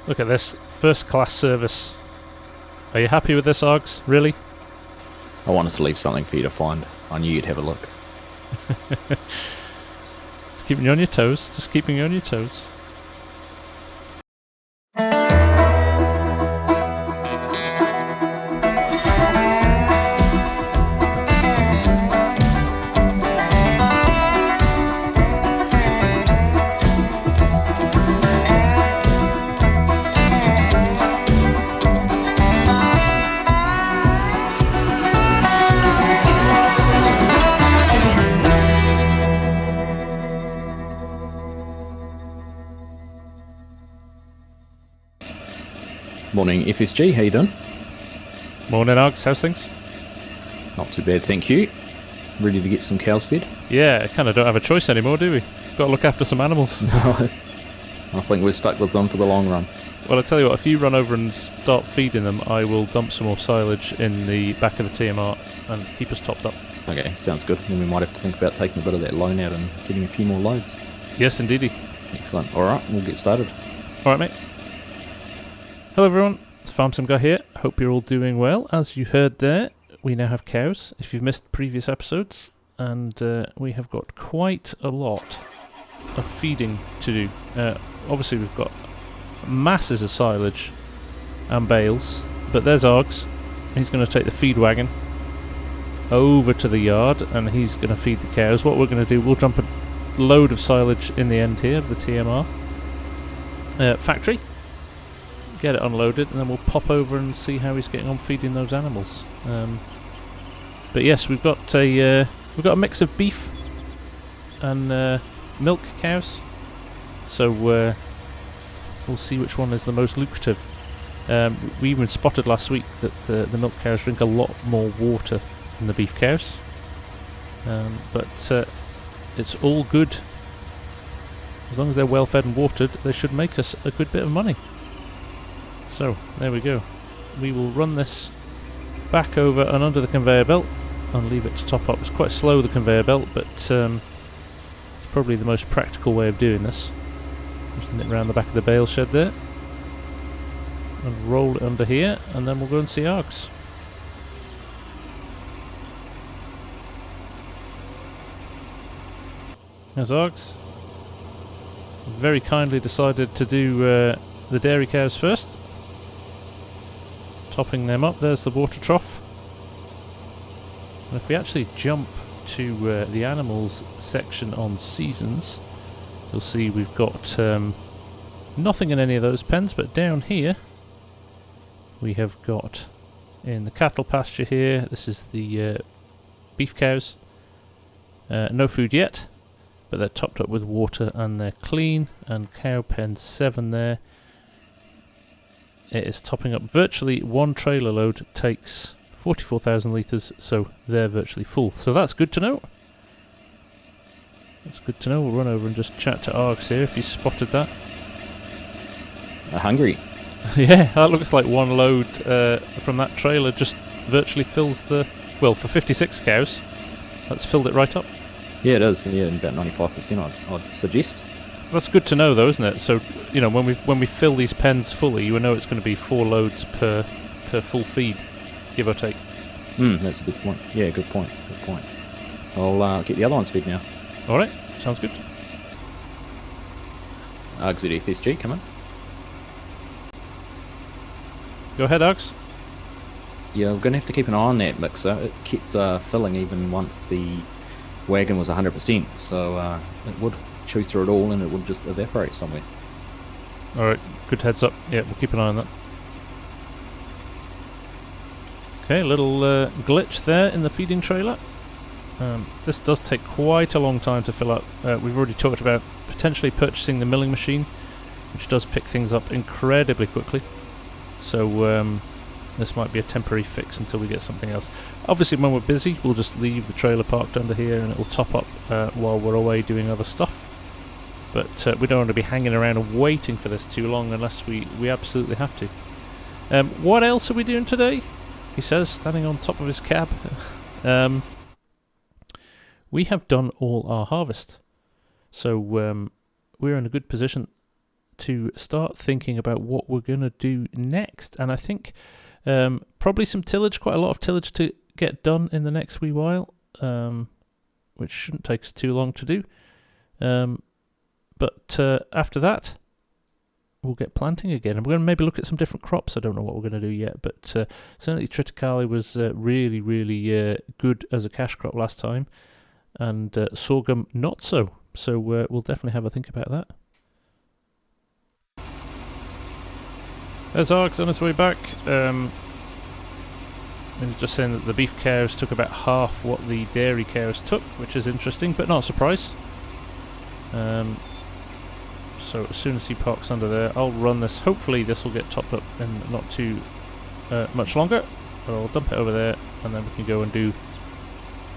Look at this. First class service. Are you happy with this, Args? Really? I wanted to leave something for you to find. I knew you'd have a look. Just keeping you on your toes. Just keeping you on your toes. Morning FSG, how you doing? Morning, Args. How's things? Not too bad, thank you. Ready to get some cows fed? Yeah, I kind of don't have a choice anymore, do we? Got to look after some animals. No, I think we're stuck with them for the long run. Well, I tell you what, if you run over and start feeding them, I will dump some more silage in the back of the TMR and keep us topped up. Okay, sounds good. Then we might have to think about taking a bit of that loan out and getting a few more loads. Yes, indeedy. Excellent. Alright, we'll get started. Alright, mate. Hello everyone, it's FarmSim Guy here. Hope you're all doing well. As you heard there, we now have cows, if you've missed previous episodes, and we have got quite a lot of feeding to do. Obviously we've got masses of silage and bales, but there's Args. He's going to take the feed wagon over to the yard and he's going to feed the cows. What we're going to do, we'll dump a load of silage in the end here of the TMR factory, get it unloaded, and then we'll pop over and see how he's getting on feeding those animals. But yes, we've got a mix of beef and milk cows, so we'll see which one is the most lucrative. We even spotted last week that the milk cows drink a lot more water than the beef cows, but it's all good. As long as they're well fed and watered, they should make us a good bit of money. So, there we go. We will run this back over and under the conveyor belt and leave it to top up. It's quite slow, the conveyor belt, but it's probably the most practical way of doing this. Just nip around the back of the bale shed there and roll it under here, and then we'll go and see Args. There's Args. Very kindly decided to do the dairy cows first. Topping them up, there's the water trough. And if we actually jump to the animals section on seasons, you'll see we've got nothing in any of those pens, but down here we have got, in the cattle pasture here, this is the beef cows. No food yet, but they're topped up with water and they're clean, and cow pen 7 there. It is topping up. Virtually one trailer load takes 44,000 litres, so they're virtually full. So that's good to know. That's good to know. We'll run over and just chat to Args here if he's spotted that. Hungry. Yeah, that looks like one load from that trailer just virtually fills the... Well, for 56 cows, that's filled it right up. Yeah, it is. Yeah, about 95% I'd suggest. That's good to know, though, isn't it? So, you know, when we fill these pens fully, you know it's going to be 4 loads per full feed, give or take. That's a good point. Yeah, good point. Good point. I'll get the other ones fed now. All right, sounds good. Argsy FSG, come in. Go ahead, Args. Yeah, we're going to have to keep an eye on that mixer. It kept filling even once the wagon was 100%, so it would chew through it all and it would just evaporate somewhere. Alright, good heads up. Yeah, we'll keep an eye on that. Okay, a little glitch there in the feeding trailer. This does take quite a long time to fill up. We've already talked about potentially purchasing the milling machine, which does pick things up incredibly quickly. So this might be a temporary fix until we get something else. Obviously when we're busy, we'll just leave the trailer parked under here and it will top up while we're away doing other stuff. But we don't want to be hanging around and waiting for this too long unless we absolutely have to. What else are we doing today? He says, standing on top of his cab. We have done all our harvest. So we're in a good position to start thinking about what we're going to do next. And I think probably some tillage, quite a lot of tillage to get done in the next wee while, which shouldn't take us too long to do. But after that, we'll get planting again. And we're going to maybe look at some different crops. I don't know what we're going to do yet, but certainly triticale was really, really good as a cash crop last time, and sorghum not so. So we'll definitely have a think about that. There's Args on his way back. And just saying that the beef cows took about half what the dairy cows took, which is interesting, but not a surprise. So as soon as he parks under there, I'll run this. Hopefully this will get topped up in not too much longer. But I'll dump it over there, and then we can go and do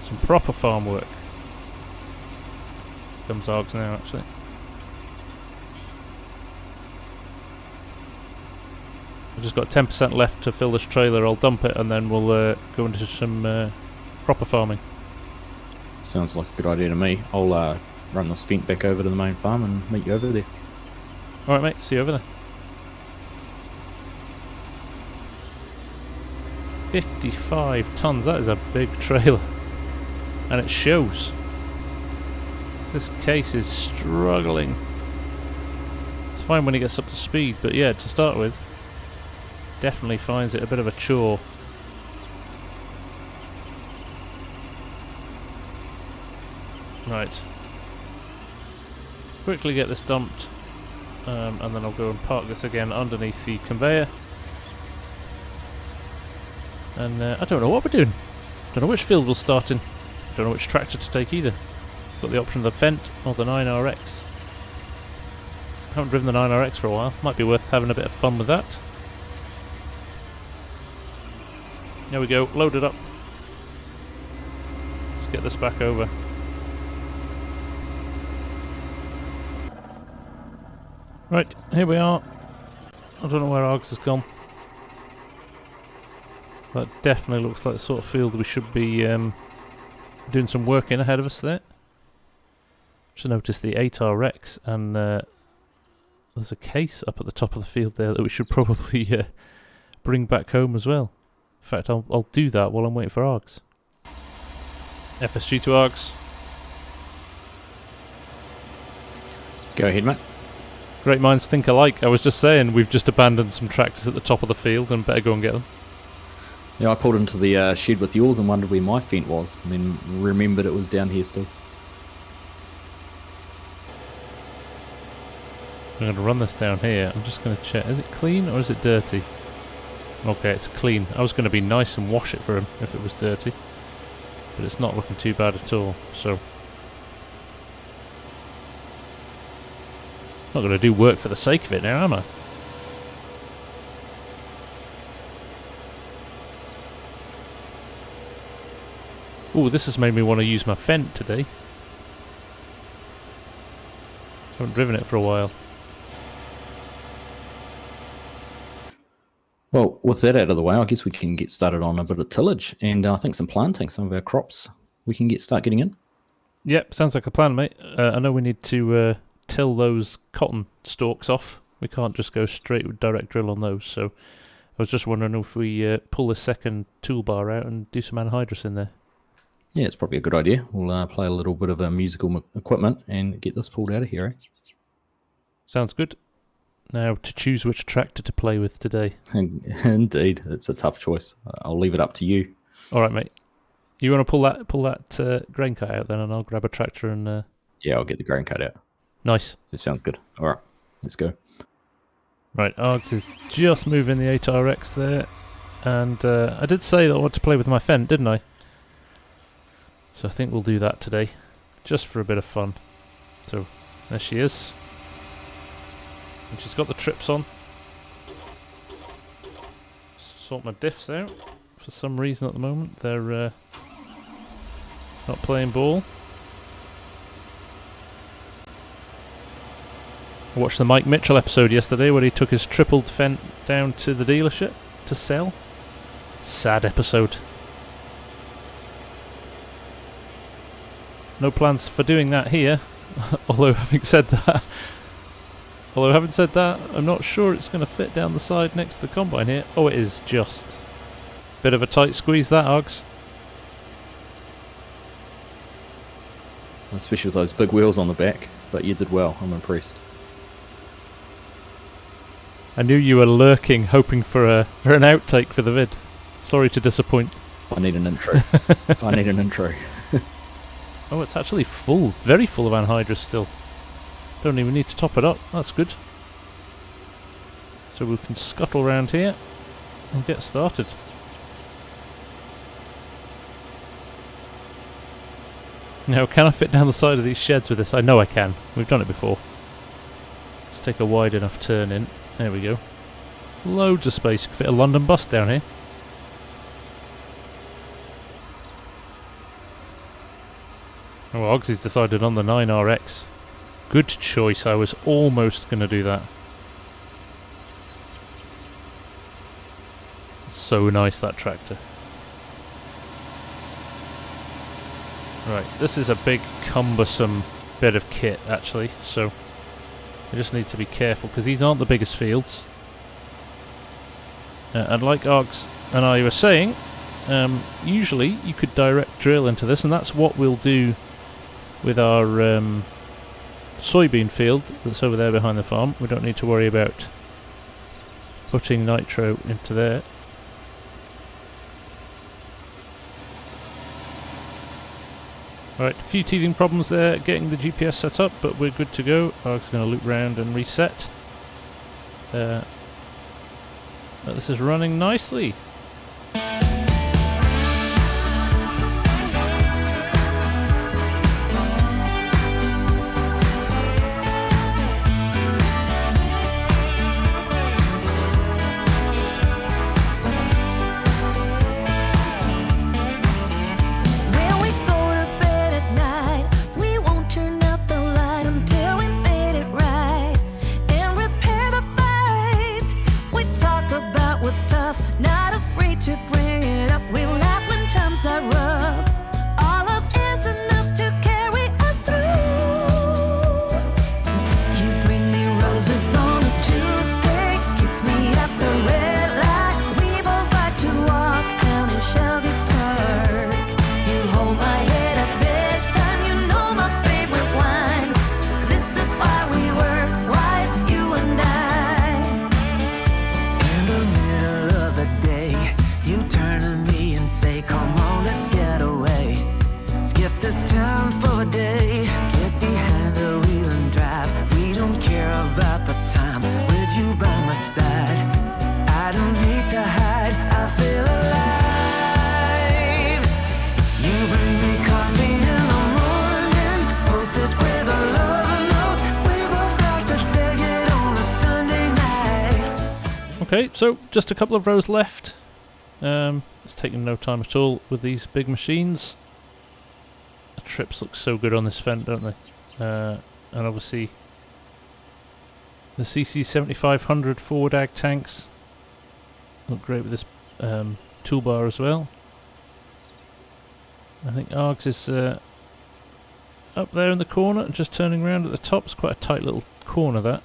some proper farm work. Comes Args now, actually. I've just got 10% left to fill this trailer. I'll dump it, and then we'll go into some proper farming. Sounds like a good idea to me. I'll run this vent back over to the main farm and meet you over there. Alright mate, see you over there. 55 tons, that is a big trailer. And it shows. This case is struggling. It's fine when it gets up to speed, but yeah, to start with, definitely finds it a bit of a chore. Right. Quickly get this dumped, and then I'll go and park this again underneath the conveyor. And I don't know what we're doing. Don't know which field we'll start in. Don't know which tractor to take either. Got the option of the Fendt or the 9RX. Haven't driven the 9RX for a while. Might be worth having a bit of fun with that. There we go, load it up. Let's get this back over. Right, here we are. I don't know where Args has gone. That definitely looks like the sort of field we should be doing some work in ahead of us there. Just noticed the 8RX, and there's a case up at the top of the field there that we should probably bring back home as well. In fact, I'll do that while I'm waiting for Args. FSG to Args. Go ahead, mate. Great minds think alike. I was just saying, we've just abandoned some tractors at the top of the field and better go and get them. Yeah, I pulled into the shed with yours and wondered where my Fendt was, and then remembered it was down here still. I'm going to run this down here. I'm just going to check. Is it clean or is it dirty? Okay, it's clean. I was going to be nice and wash it for him if it was dirty. But it's not looking too bad at all, so... Not going to do work for the sake of it now, am I? Ooh, this has made me want to use my Fendt today. Haven't driven it for a while. Well, with that out of the way, I guess we can get started on a bit of tillage, and I think some planting, some of our crops we can start getting in. Yep, sounds like a plan, mate. I know we need to till those cotton stalks off. We can't just go straight with direct drill on those, so I was just wondering if we pull the second toolbar out and do some anhydrous in there. Yeah, it's probably a good idea. We'll play a little bit of musical equipment and get this pulled out of here, eh? Sounds good. Now to choose which tractor to play with today. Indeed, it's a tough choice. I'll leave it up to you. All right, mate. You want to pull that grain cut out then, and I'll grab a tractor and... Yeah, I'll get the grain cut out. Nice. It sounds good. All right, let's go. Right, Args is just moving the 8RX there, and I did say that I want to play with my Fendt, didn't I? So I think we'll do that today, just for a bit of fun. So there she is. And she's got the trips on. Sort my diffs out. For some reason at the moment they're not playing ball. I watched the Mike Mitchell episode yesterday where he took his tripled Fendt down to the dealership to sell. Sad episode. No plans for doing that here, although having said that, Although having said that, I'm not sure it's going to fit down the side next to the combine here. Oh, it is just. Bit of a tight squeeze that, Args. Especially with those big wheels on the back. But you did well, I'm impressed. I knew you were lurking, hoping for an outtake for the vid. Sorry to disappoint. I need an intro. I need an intro. Oh, it's actually full. Very full of anhydrous still. Don't even need to top it up. That's good. So we can scuttle around here and get started. Now, can I fit down the side of these sheds with this? I know I can. We've done it before. Let's take a wide enough turn in. There we go. Loads of space. You can fit a London bus down here. Oh, Argsy's decided on the 9RX. Good choice. I was almost going to do that. So nice, that tractor. Right, this is a big, cumbersome bit of kit, actually, so I just need to be careful, because these aren't the biggest fields. And like Args and I were saying, usually you could direct drill into this, and that's what we'll do with our soybean field that's over there behind the farm. We don't need to worry about putting nitro into there. Right, a few teething problems there getting the GPS set up, but we're good to go. Arg's going to loop round and reset. But this is running nicely. Okay, so just a couple of rows left. It's taking no time at all with these big machines. The trips look so good on this fence, don't they? And obviously the CC7500 forward ag tanks look great with this toolbar as well. I think Args is up there in the corner, just turning around at the top. It's quite a tight little corner, that.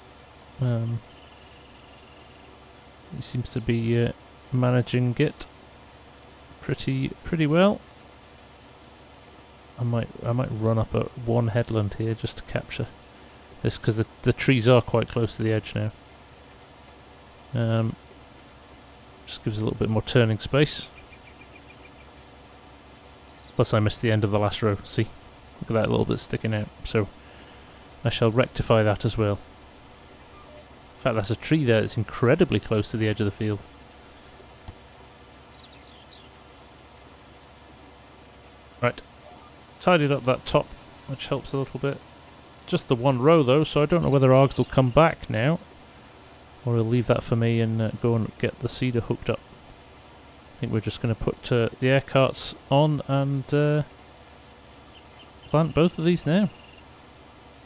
He seems to be managing it pretty well. I might run up at one headland here just to capture this, because the trees are quite close to the edge now. Just gives a little bit more turning space. Plus I missed the end of the last row. See, look at that little bit sticking out. So I shall rectify that as well. In fact, that's a tree there that's incredibly close to the edge of the field. Right, tidied up that top, which helps a little bit. Just the one row though, so I don't know whether Args will come back now, or he'll leave that for me and go and get the seeder hooked up. I think we're just going to put the air carts on and plant both of these now.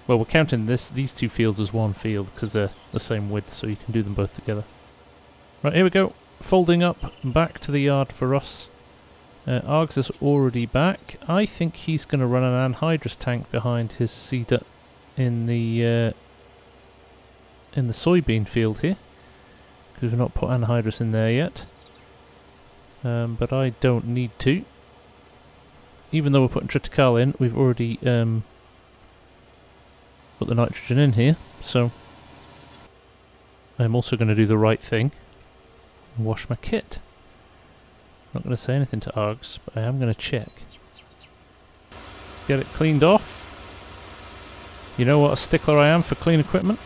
Well, we're counting these two fields as one field because they're the same width, so you can do them both together. Right, here we go. Folding up back to the yard for us. Args is already back. I think he's going to run an anhydrous tank behind his seeder in the in the soybean field here, because we've not put anhydrous in there yet. But I don't need to. Even though we're putting triticale in, we've already put the nitrogen in here, so I'm also going to do the right thing and wash my kit. Not going to say anything to Args, but I am going to check. Get it cleaned off. You know what a stickler I am for clean equipment.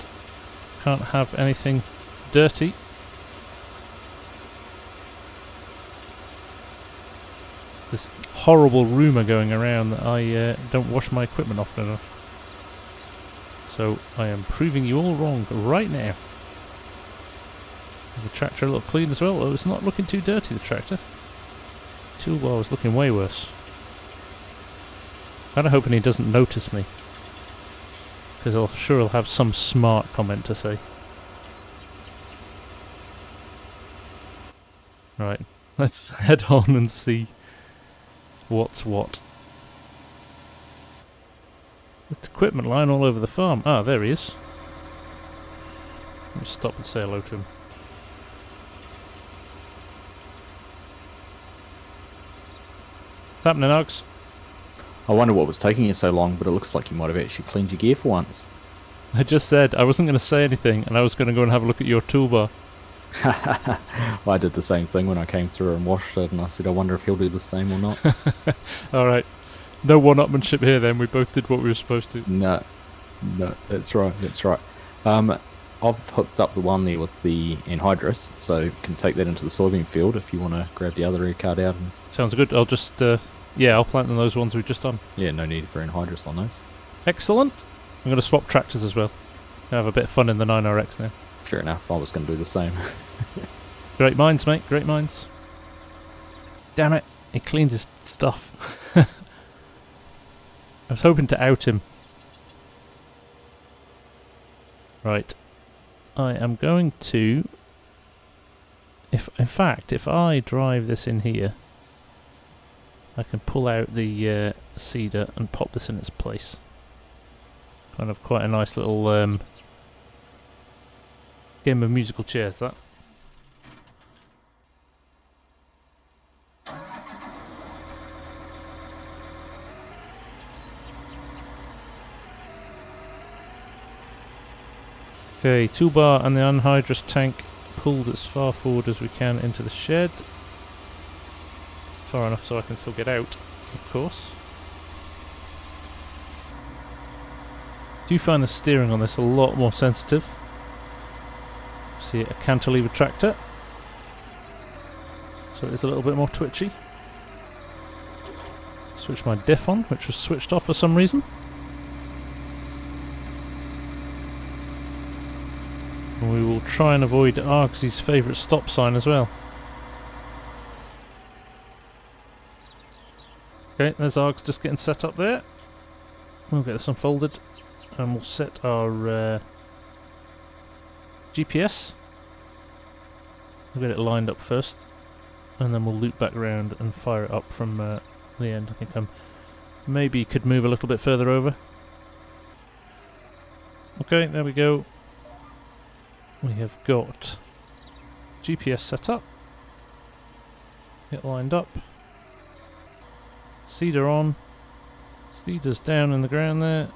Can't have anything dirty. This horrible rumour going around that I don't wash my equipment often enough. So I am proving you all wrong right now. Is the tractor a little clean as well? Oh, it's not looking too dirty, the tractor. Toolbar was looking way worse. Kinda hoping he doesn't notice me, because I'm sure he'll have some smart comment to say. Right, let's head on and see what's what. There's equipment lying all over the farm. Ah, there he is. Let me stop and say hello to him. What's happening, Args? I wonder what was taking you so long, but it looks like you might have actually cleaned your gear for once. I just said I wasn't going to say anything, and I was going to go and have a look at your toolbar. Well, I did the same thing when I came through and washed it, and I said, I wonder if he'll do the same or not. Alright. No one-upmanship here then, we both did what we were supposed to. No, that's right, that's right. I've hooked up the one there with the anhydrous, so you can take that into the soybean field if you want to grab the other air card out. And Sounds good. I'll just, yeah, I'll plant in those ones we've just done. yeah, no need for anhydrous on those. Excellent. I'm going to swap tractors as well. Have a bit of fun in the 9RX now. Fair enough, I was going to do the same. Great minds, mate, great minds. Damn it, he cleaned his stuff. I was hoping to out him. Right. I am going to... In fact, if I drive this in here, I can pull out the seeder and pop this in its place. Kind of quite a nice little game of musical chairs, that. Okay, toolbar and the anhydrous tank pulled as far forward as we can into the shed. Far enough so I can still get out, of course. Do find the steering on this a lot more sensitive. See, a cantilever tractor, so it's a little bit more twitchy. Switch my diff on, which was switched off for some reason. And we will try and avoid Argsy's favourite stop sign as well. Okay, there's Args just getting set up there. We'll get this unfolded and we'll set our GPS. We'll get it lined up first and then we'll loop back around and fire it up from the end. I think maybe could move a little bit further over. Okay, there we go. We have got GPS set up. Get lined up. Seeder on. Seeder's down in the ground there.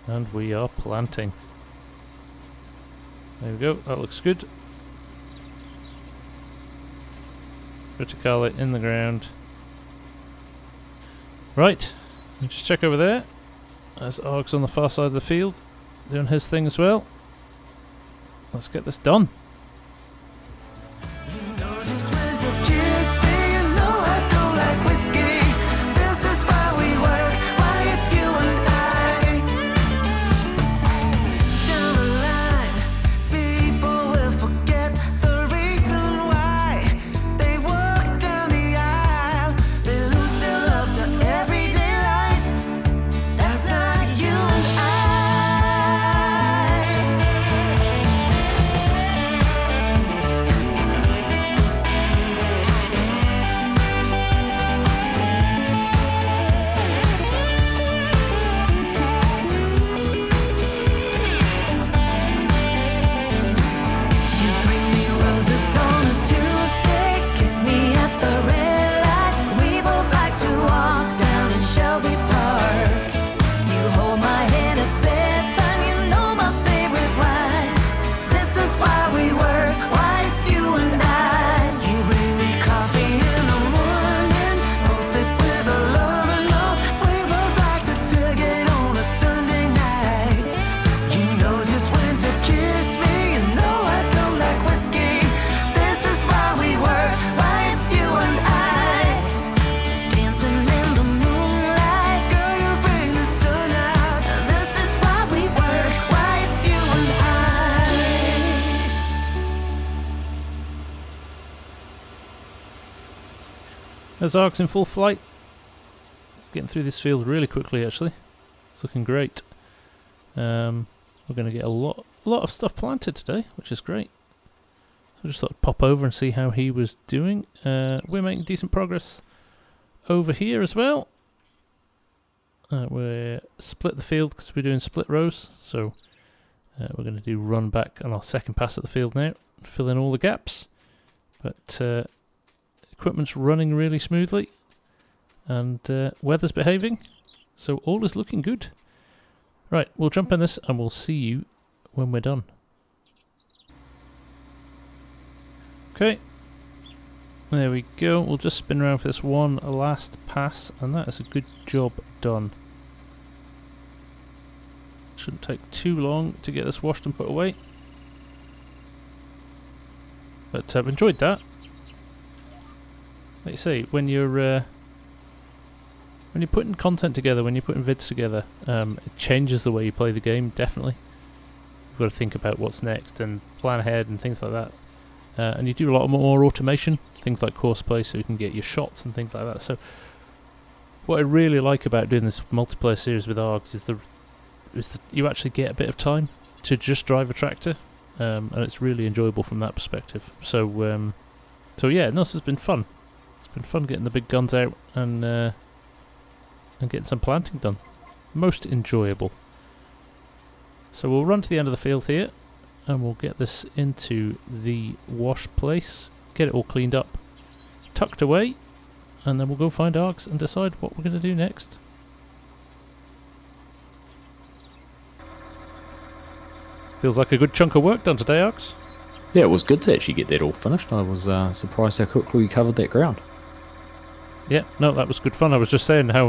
And we are planting. There we go, that looks good. Verticale in the ground. Right, let's just check over there. There's Args on the far side of the field, doing his thing as well. Let's get this done. There's Args in full flight. Getting through this field really quickly, actually. It's looking great. We're going to get a lot of stuff planted today, which is great. So just thought I'd pop over and see how he was doing. We're making decent progress over here as well. We're split the field because we're doing split rows. So we're going to do run back on our second pass at the field now. Fill in all the gaps. But equipment's running really smoothly. And weather's behaving. So all is looking good. Right, we'll jump in this and we'll see you when we're done. Okay. There we go. We'll just spin around for this one last pass, and that is a good job done. Shouldn't take too long to get this washed and put away. But I've enjoyed that. Like you say, when you're putting content together, when you're putting vids together, it changes the way you play the game, definitely. You've got to think about what's next and plan ahead and things like that. And you do a lot more automation, things like course play, so you can get your shots and things like that. So what I really like about doing this multiplayer series with Args is that you actually get a bit of time to just drive a tractor, and it's really enjoyable from that perspective. So yeah, no, this has been fun. It's been fun getting the big guns out and getting some planting done. Most enjoyable. So we'll run to the end of the field here, and we'll get this into the wash place, get it all cleaned up, tucked away, and then we'll go find Args and decide what we're going to do next. Feels like a good chunk of work done today, Args. Yeah, it was good to actually get that all finished. I was surprised how quickly we covered that ground. Yeah, no, that was good fun. I was just saying how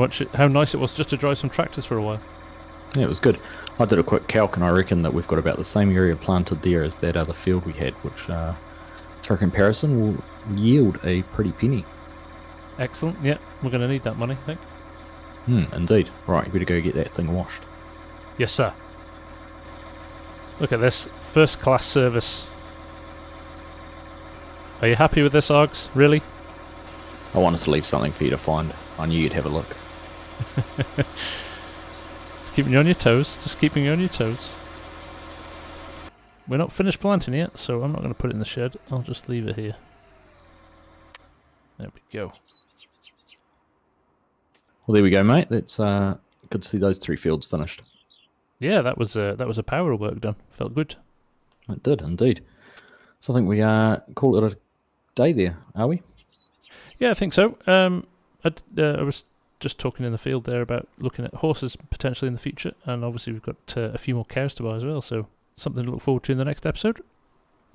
nice it was just to drive some tractors for a while. Yeah, it was good. I did a quick calc and I reckon that we've got about the same area planted there as that other field we had, which for comparison will yield a pretty penny. Excellent, yeah, we're going to need that money, I think. Indeed. Right, you better go get that thing washed. Yes, sir. Look at this, first class service. Are you happy with this, Args? Really? I wanted to leave something for you to find. I knew you'd have a look. Just keeping you on your toes. Just keeping you on your toes. We're not finished planting yet, so I'm not going to put it in the shed. I'll just leave it here. There we go. Well, there we go, mate. That's good to see those 3 fields finished. Yeah, that was a power of work done. Felt good. It did, indeed. So I think we call it a day there, are we? Yeah, I think so. I was just talking in the field there about looking at horses potentially in the future, and obviously we've got a few more cows to buy as well, so something to look forward to in the next episode.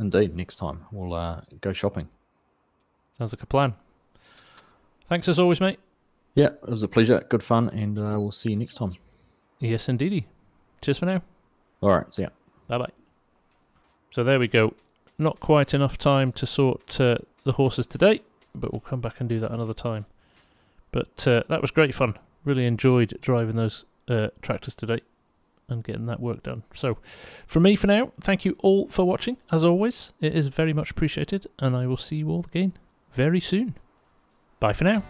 Indeed, next time we'll go shopping. Sounds like a plan. Thanks as always, mate. Yeah, it was a pleasure, good fun, and we'll see you next time. Yes, indeedy. Cheers for now. Alright, see ya. Bye-bye. So there we go. Not quite enough time to sort the horses today, but we'll come back and do that another time. But that was great fun. Really enjoyed driving those tractors today and getting that work done. So from me for now, thank you all for watching. As always, it is very much appreciated, and I will see you all again very soon. Bye for now.